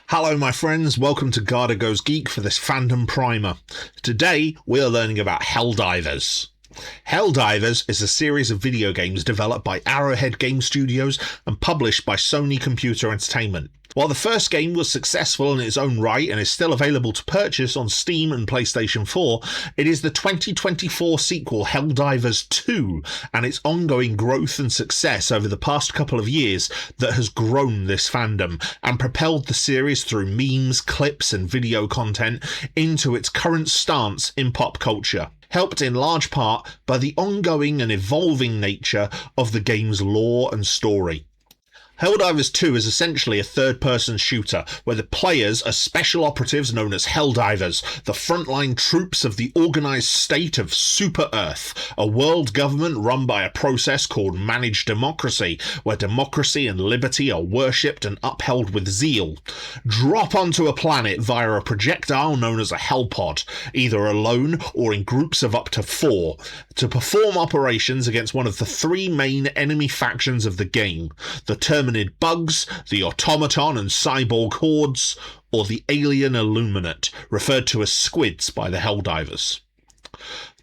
Hello my friends, welcome to Garhdo Goes Geek for this Fandom primer. Today we are learning about Helldivers. Helldivers is a series of video games developed by Arrowhead Game Studios and published by Sony Computer Entertainment. While the first game was successful in its own right and is still available to purchase on Steam and PlayStation 4, it is the 2024 sequel Helldivers 2 and its ongoing growth and success over the past couple of years that has grown this fandom and propelled the series through memes, clips and video content into its current stance in pop culture, helped in large part by the ongoing and evolving nature of the game's lore and story. Helldivers 2 is essentially a third-person shooter, where the players are special operatives known as Helldivers, the frontline troops of the organised state of Super Earth, a world government run by a process called managed democracy, where democracy and liberty are worshipped and upheld with zeal. Drop onto a planet via a projectile known as a Hellpod, either alone or in groups of up to 4, to perform operations against one of the 3 main enemy factions of the game, the Terminid Bugs, the Automaton and Cyborg Hordes, or the Alien Illuminate, referred to as Squids by the Helldivers.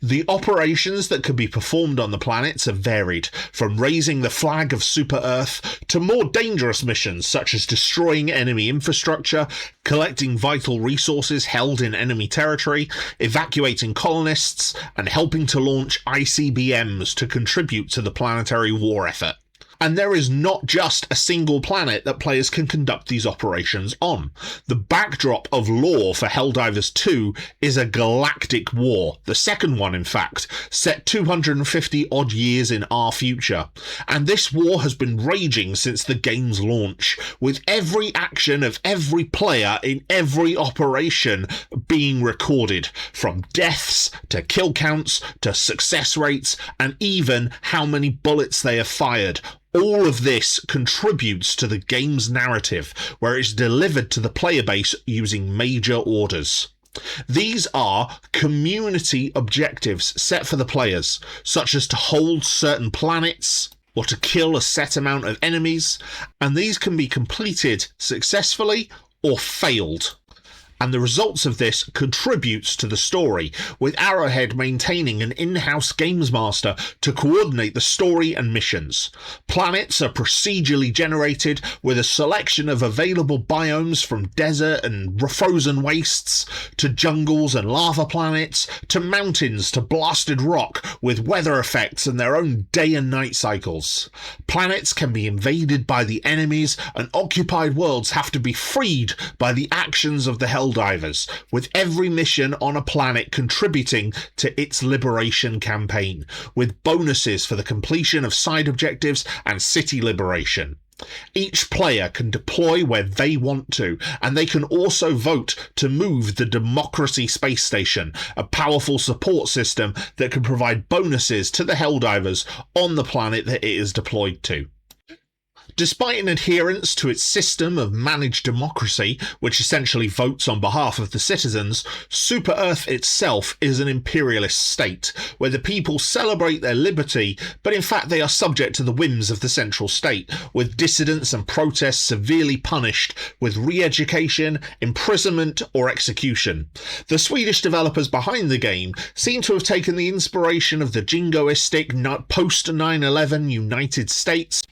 The operations that could be performed on the planets are varied, from raising the flag of Super Earth to more dangerous missions such as destroying enemy infrastructure, collecting vital resources held in enemy territory, evacuating colonists, and helping to launch ICBMs to contribute to the planetary war effort. And there is not just a single planet that players can conduct these operations on. The backdrop of lore for Helldivers 2 is a galactic war, the second one in fact, set 250 odd years in our future. And this war has been raging since the game's launch, with every action of every player in every operation being recorded, from deaths to kill counts to success rates and even how many bullets they have fired. All of this contributes to the game's narrative, where it's delivered to the player base using major orders. These are community objectives set for the players, such as to hold certain planets or to kill a set amount of enemies, and these can be completed successfully or failed. And the results of this contributes to the story, with Arrowhead maintaining an in-house games master to coordinate the story and missions. Planets are procedurally generated with a selection of available biomes, from desert and frozen wastes to jungles and lava planets to mountains to blasted rock, with weather effects and their own day and night cycles. Planets can be invaded by the enemies, and occupied worlds have to be freed by the actions of the Helldivers, with every mission on a planet contributing to its liberation campaign, with bonuses for the completion of side objectives and city liberation. Each player can deploy where they want to, and they can also vote to move the Democracy Space Station, a powerful support system that can provide bonuses to the Helldivers on the planet that it is deployed to. Despite an adherence to its system of managed democracy, which essentially votes on behalf of the citizens, Super Earth itself is an imperialist state, where the people celebrate their liberty, but in fact they are subject to the whims of the central state, with dissidents and protests severely punished with re-education, imprisonment or execution. The Swedish developers behind the game seem to have taken the inspiration of the jingoistic post-9/11 United States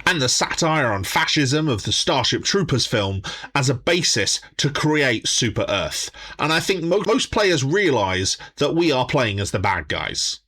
and the satire on fascism of the Starship Troopers film as a basis to create Super Earth, and I think most players realise that we are playing as the bad guys.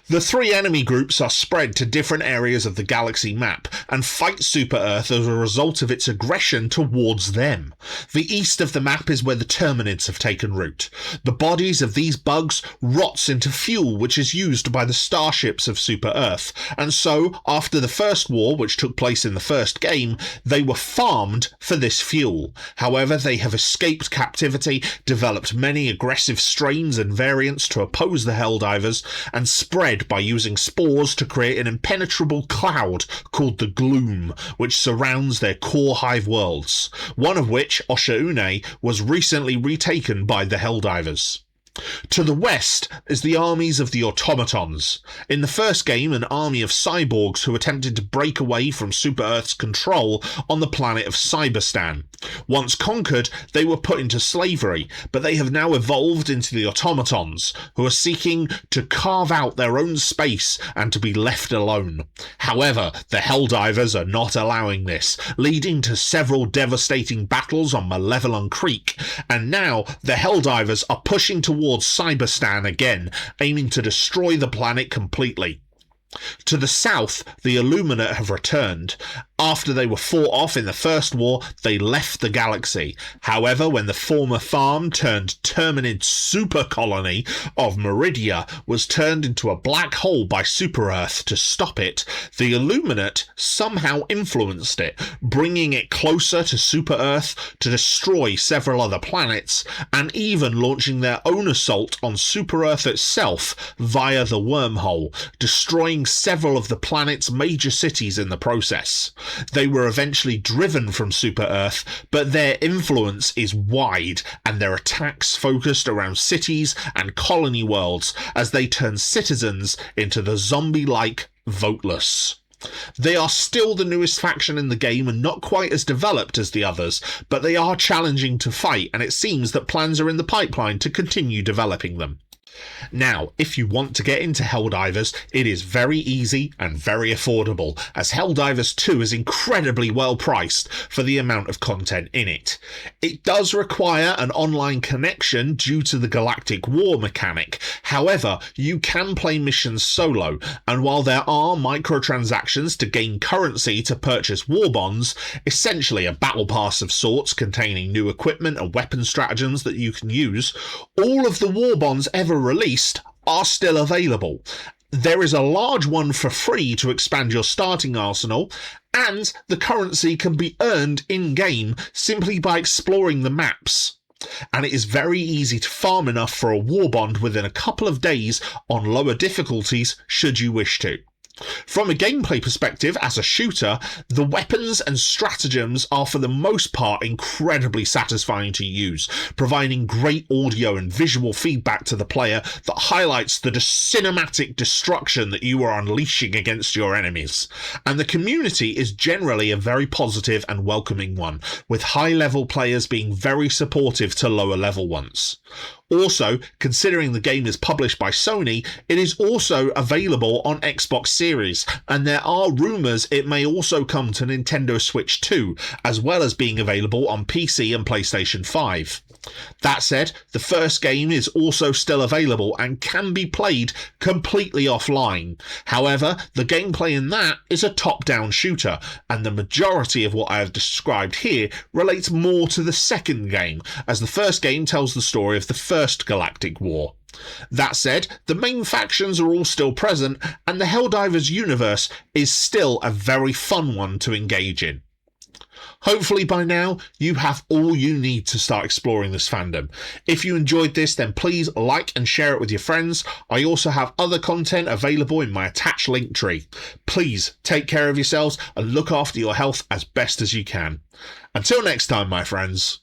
The 3 enemy groups are spread to different areas of the galaxy map and fight Super Earth as a result of its aggression towards them. The east of the map is where the Terminids have taken root. The bodies of these bugs rots into fuel which is used by the starships of Super Earth, and so after the first war, which took place in the first game, they were farmed for this fuel. However, they have escaped captivity, developed many aggressive strains and variants to oppose the Helldivers, and spread by using spores to create an impenetrable cloud called the Gloom, which surrounds their core hive worlds, one of which, Oshaune, was recently retaken by the Helldivers. To the west is the armies of the automatons. In the first game, an army of cyborgs who attempted to break away from Super-Earth's control on the planet of Cyberstan. Once conquered, they were put into slavery, but they have now evolved into the automatons, who are seeking to carve out their own space and to be left alone. However, the Helldivers are not allowing this, leading to several devastating battles on Malevelon Creek, and now the Helldivers are pushing towards Cyberstan again, aiming to destroy the planet completely. To the south, the Illuminate have returned. After they were fought off in the First War, they left the galaxy. However, when the former farm turned Terminid super colony of Meridia was turned into a black hole by Super-Earth to stop it, the Illuminate somehow influenced it, bringing it closer to Super-Earth to destroy several other planets, and even launching their own assault on Super-Earth itself via the wormhole, destroying several of the planet's major cities in the process. They were eventually driven from Super-Earth, but their influence is wide, and their attacks focused around cities and colony worlds as they turn citizens into the zombie-like Voteless. They are still the newest faction in the game and not quite as developed as the others, but they are challenging to fight, and it seems that plans are in the pipeline to continue developing them. Now, if you want to get into Helldivers, it is very easy and very affordable, as Helldivers 2 is incredibly well priced for the amount of content in it. It does require an online connection due to the Galactic War mechanic. However, you can play missions solo, and while there are microtransactions to gain currency to purchase war bonds, essentially a battle pass of sorts containing new equipment and weapon stratagems that you can use, all of the war bonds ever released are still available. There is a large one for free to expand your starting arsenal, and the currency can be earned in-game simply by exploring the maps. And it is very easy to farm enough for a war bond within a couple of days on lower difficulties should you wish to. From a gameplay perspective, as a shooter, the weapons and stratagems are for the most part incredibly satisfying to use, providing great audio and visual feedback to the player that highlights the cinematic destruction that you are unleashing against your enemies. And the community is generally a very positive and welcoming one, with high-level players being very supportive to lower-level ones. Also, considering the game is published by Sony, it is also available on Xbox Series, and there are rumours it may also come to Nintendo Switch 2, as well as being available on PC and PlayStation 5. That said, the first game is also still available and can be played completely offline. However, the gameplay in that is a top-down shooter, and the majority of what I have described here relates more to the second game, as the first game tells the story of the First Galactic War. That said, the main factions are all still present, and the Helldivers universe is still a very fun one to engage in. Hopefully by now, you have all you need to start exploring this fandom. If you enjoyed this, then please like and share it with your friends. I also have other content available in my attached link tree. Please take care of yourselves and look after your health as best as you can. Until next time, my friends.